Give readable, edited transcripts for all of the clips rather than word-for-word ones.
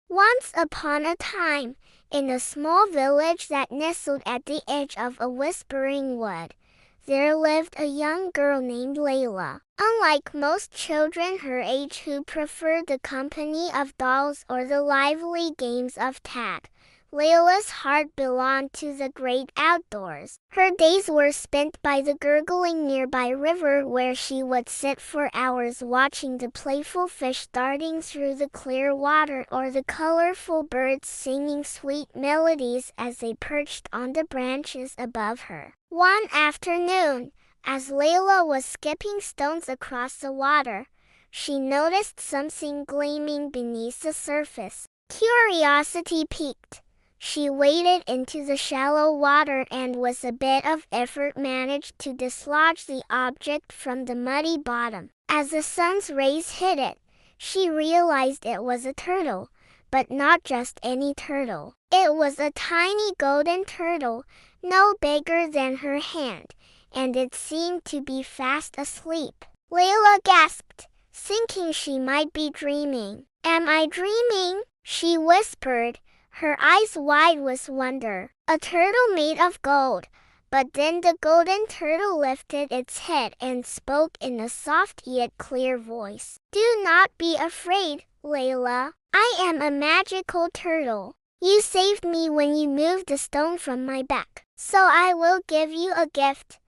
Once upon a time, in a small village that nestled at the edge of a whispering wood, there lived a young girl named Layla. Unlike most children her age who preferred the company of dolls or the lively games of tag, Layla's heart belonged to the great outdoors. Her days were spent by the gurgling nearby river where she would sit for hours watching the playful fish darting through the clear water or the colorful birds singing sweet melodies as they perched on the branches above her. One afternoon, as Layla was skipping stones across the water, she noticed something gleaming beneath the surface. Curiosity piqued. She waded into the shallow water and with a bit of effort managed to dislodge the object from the muddy bottom. As the sun's rays hit it, she realized it was a turtle, but not just any turtle. It was a tiny golden turtle, no bigger than her hand, and it seemed to be fast asleep. Layla gasped, thinking she might be dreaming. "Am I dreaming?" she whispered, her eyes wide with wonder. "A turtle made of gold." But then the golden turtle lifted its head and spoke in a soft yet clear voice. "Do not be afraid, Layla. I am a magical turtle. You saved me when you moved the stone from my back, so I will give you a gift."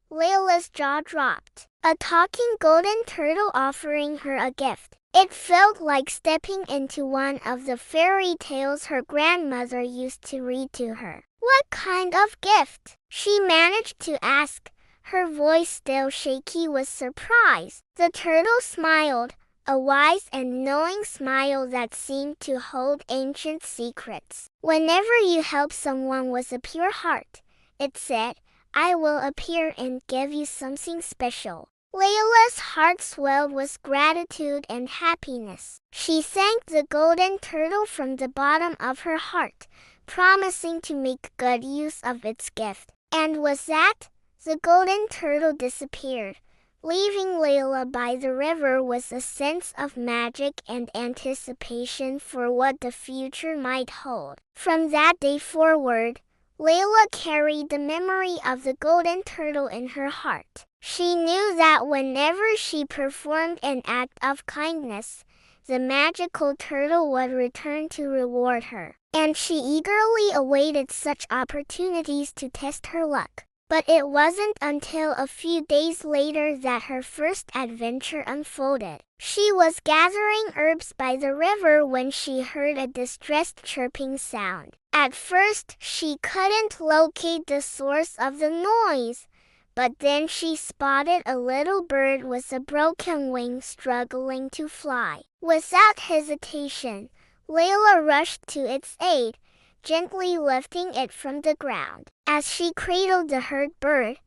Layla's jaw dropped. A talking golden turtle offering her a gift. It felt like stepping into one of the fairy tales her grandmother used to read to her. "What kind of gift?" she managed to ask, her voice still shaky with surprise. The turtle smiled, a wise and knowing smile that seemed to hold ancient secrets. "Whenever you help someone with a pure heart," it said, "I will appear and give you something special." Layla's heart swelled with gratitude and happiness. She thanked the golden turtle from the bottom of her heart, promising to make good use of its gift. And with that, the golden turtle disappeared, leaving Layla by the river with a sense of magic and anticipation for what the future might hold. From that day forward, Layla carried the memory of the golden turtle in her heart. She knew that whenever she performed an act of kindness, the magical turtle would return to reward her, and she eagerly awaited such opportunities to test her luck. But it wasn't until a few days later that her first adventure unfolded. She was gathering herbs by the river when she heard a distressed chirping sound. At first, she couldn't locate the source of the noise, but then she spotted a little bird with a broken wing struggling to fly. Without hesitation, Layla rushed to its aid, gently lifting it from the ground. As she cradled the hurt bird,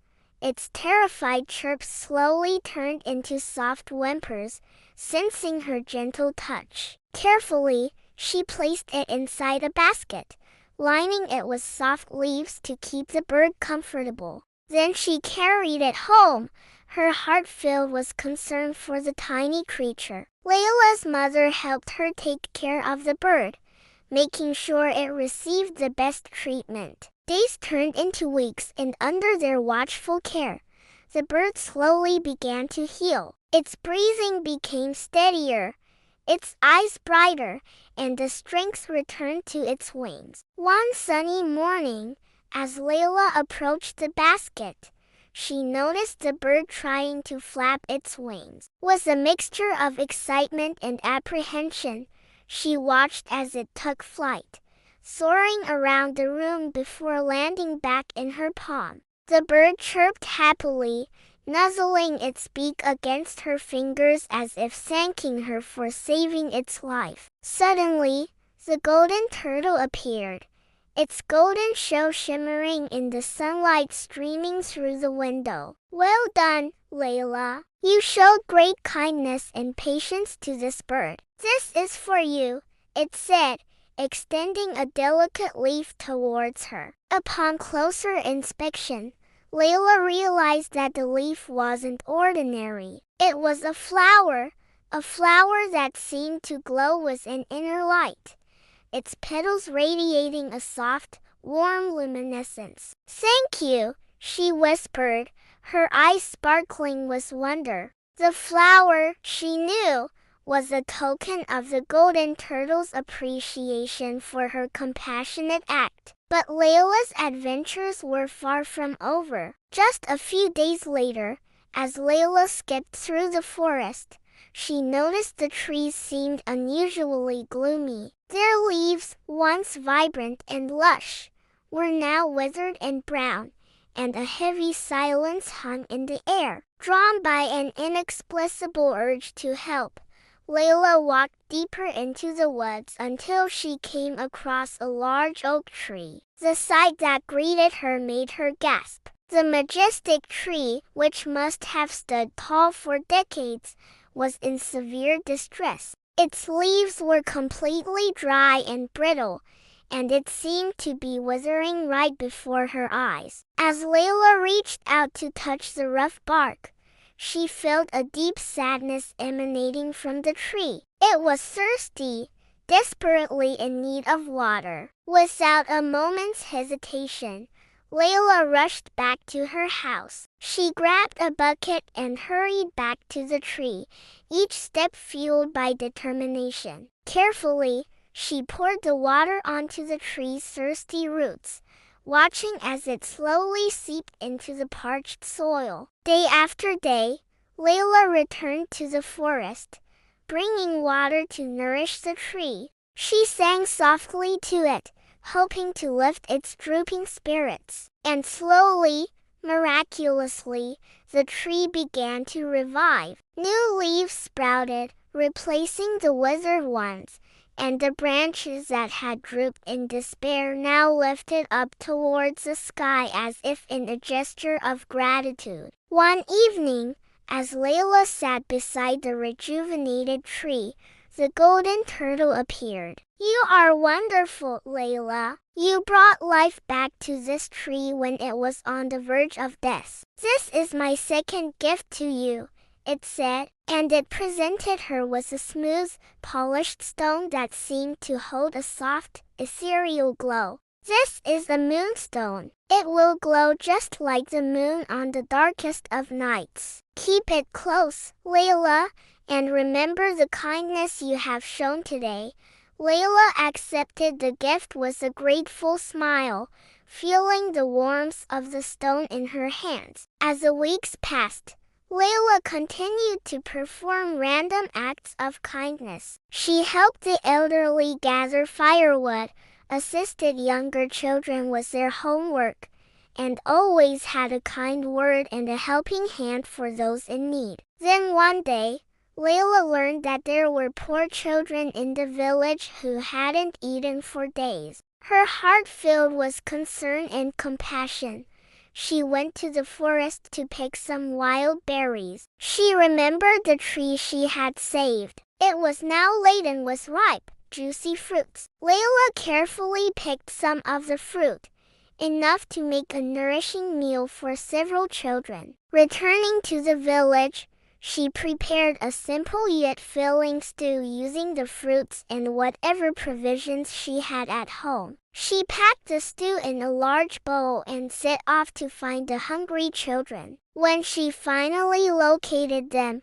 its terrified chirps slowly turned into soft whimpers, sensing her gentle touch. Carefully, she placed it inside a basket, lining it with soft leaves to keep the bird comfortable. Then she carried it home, her heart filled with concern for the tiny creature. Layla's mother helped her take care of the bird, making sure it received the best treatment. Days turned into weeks, and under their watchful care, the bird slowly began to heal. Its breathing became steadier, its eyes brighter, and the strength returned to its wings. One sunny morning, as Layla approached the basket, she noticed the bird trying to flap its wings. With a mixture of excitement and apprehension, she watched as it took flight, soaring around the room before landing back in her palm. The bird chirped happily, nuzzling its beak against her fingers as if thanking her for saving its life. Suddenly, the golden turtle appeared, its golden shell shimmering in the sunlight streaming through the window. "Well done, Layla. You showed great kindness and patience to this bird. This is for you," it said, extending a delicate leaf towards her. Upon closer inspection, Layla realized that the leaf wasn't ordinary. It was a flower that seemed to glow with an inner light. its petals radiating a soft, warm luminescence. "Thank you," she whispered, her eyes sparkling with wonder. The flower, she knew, was a token of the golden turtle's appreciation for her compassionate act. But Layla's adventures were far from over. Just a few days later, as Layla skipped through the forest, she noticed the trees seemed unusually gloomy. Their leaves, once vibrant and lush, were now withered and brown, and a heavy silence hung in the air. Drawn by an inexplicable urge to help, Layla walked deeper into the woods until she came across a large oak tree. The sight that greeted her made her gasp. The majestic tree, which must have stood tall for decades, was in severe distress. Its leaves were completely dry and brittle, and it seemed to be withering right before her eyes. As Layla reached out to touch the rough bark, she felt a deep sadness emanating from the tree. It was thirsty, desperately in need of water. Without a moment's hesitation, Layla rushed back to her house. She grabbed a bucket and hurried back to the tree, each step fueled by determination. Carefully, she poured the water onto the tree's thirsty roots, watching as it slowly seeped into the parched soil. Day after day, Layla returned to the forest, bringing water to nourish the tree. She sang softly to it, hoping to lift its drooping spirits. And slowly, miraculously, the tree began to revive. New leaves sprouted, replacing the withered ones, and the branches that had drooped in despair now lifted up towards the sky as if in a gesture of gratitude. One evening, as Layla sat beside the rejuvenated tree, the golden turtle appeared. "You are wonderful, Layla. You brought life back to this tree when it was on the verge of death. This is my second gift to you," it said, and it presented her with a smooth, polished stone that seemed to hold a soft, ethereal glow. "This is the moonstone. It will glow just like the moon on the darkest of nights. Keep it close, Layla, and remember the kindness you have shown today." Layla accepted the gift with a grateful smile, feeling the warmth of the stone in her hands. As the weeks passed, Layla continued to perform random acts of kindness. She helped the elderly gather firewood, assisted younger children with their homework, and always had a kind word and a helping hand for those in need. Then one day, Layla learned that there were poor children in the village who hadn't eaten for days. Her heart filled with concern and compassion, she went to the forest to pick some wild berries. She remembered the tree she had saved. It was now laden with ripe, juicy fruits. Layla carefully picked some of the fruit, enough to make a nourishing meal for several children. Returning to the village, she prepared a simple yet filling stew using the fruits and whatever provisions she had at home. She packed the stew in a large bowl and set off to find the hungry children. When she finally located them,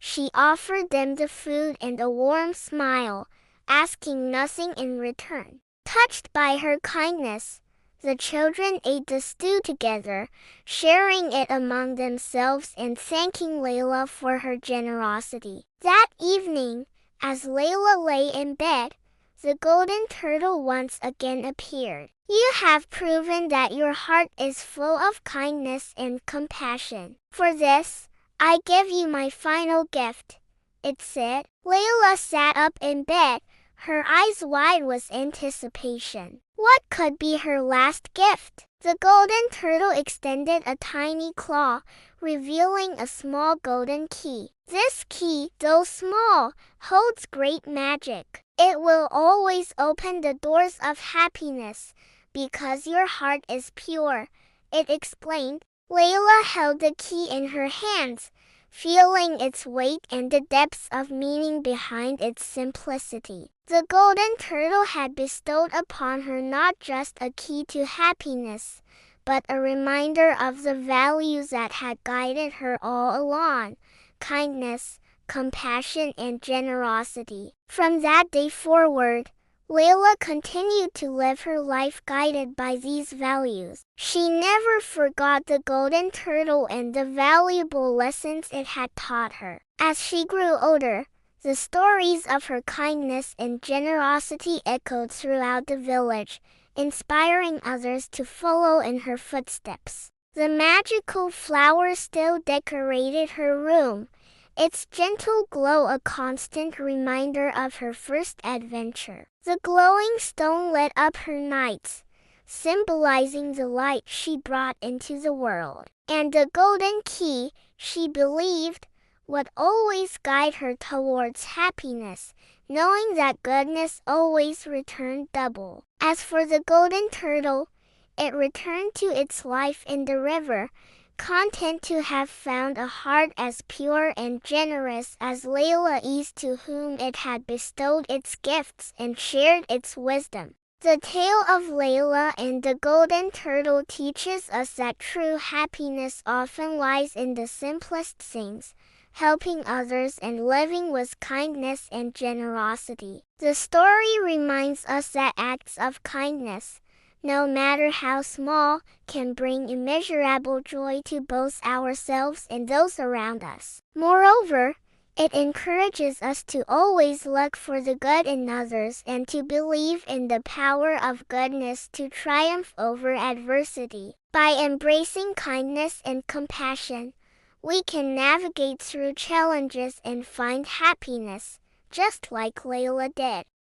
she offered them the food and a warm smile, asking nothing in return. Touched by her kindness, the children ate the stew together, sharing it among themselves and thanking Layla for her generosity. That evening, as Layla lay in bed, the golden turtle once again appeared. "You have proven that your heart is full of kindness and compassion. For this, I give you my final gift," it said. Layla sat up in bed, her eyes wide with anticipation. What could be her last gift? The golden turtle extended a tiny claw, revealing a small golden key. "This key, though small, holds great magic. It will always open the doors of happiness, because your heart is pure," it explained. Layla held the key in her hands, feeling its weight and the depths of meaning behind its simplicity. The golden turtle had bestowed upon her not just a key to happiness, but a reminder of the values that had guided her all along: kindness, compassion, and generosity. From that day forward, Layla continued to live her life guided by these values. She never forgot the golden turtle and the valuable lessons it had taught her. As she grew older, the stories of her kindness and generosity echoed throughout the village, inspiring others to follow in her footsteps. The magical flower still decorated her room, its gentle glow a constant reminder of her first adventure. The glowing stone lit up her nights, symbolizing the light she brought into the world. And the golden key, she believed, would always guide her towards happiness, knowing that goodness always returned double. As for the golden turtle, it returned to its life in the river, content to have found a heart as pure and generous as Layla's, to whom it had bestowed its gifts and shared its wisdom. The tale of Layla and the golden turtle teaches us that true happiness often lies in the simplest things: helping others and living with kindness and generosity. The story reminds us that acts of kindness, no matter how small, can bring immeasurable joy to both ourselves and those around us. Moreover, it encourages us to always look for the good in others and to believe in the power of goodness to triumph over adversity. By embracing kindness and compassion, we can navigate through challenges and find happiness, just like Layla did.